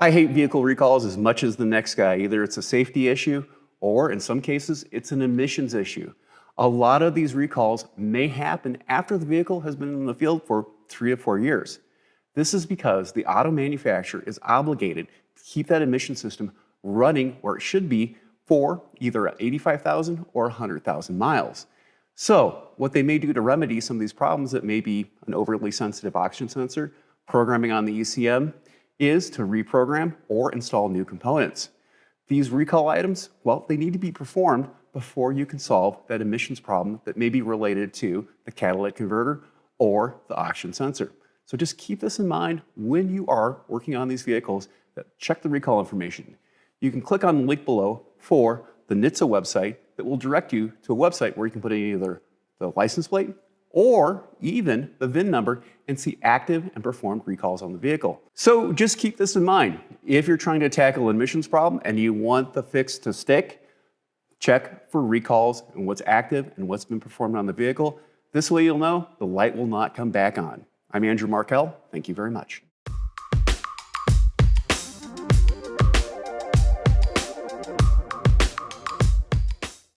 I hate vehicle recalls as much as the next guy. Either it's a safety issue or in some cases, it's an emissions issue. A lot of these recalls may happen after the vehicle has been in the field for 3 or 4 years. This is because the auto manufacturer is obligated to keep that emission system running where it should be for either 85,000 or 100,000 miles. So what they may do to remedy some of these problems that may be an overly sensitive oxygen sensor, programming on the ECM, is to reprogram or install new components. These recall items, well, they need to be performed before you can solve that emissions problem that may be related to the catalytic converter or the oxygen sensor. So just keep this in mind when you are working on these vehicles. Check the recall information. You can click on the link below for the NHTSA website that will direct you to a website where you can put in either the license plate or even the VIN number and see active and performed recalls on the vehicle. So just keep this in mind. If you're trying to tackle an emissions problem and you want the fix to stick, check for recalls and what's active and what's been performed on the vehicle. This way you'll know the light will not come back on. I'm Andrew Markell. Thank you very much.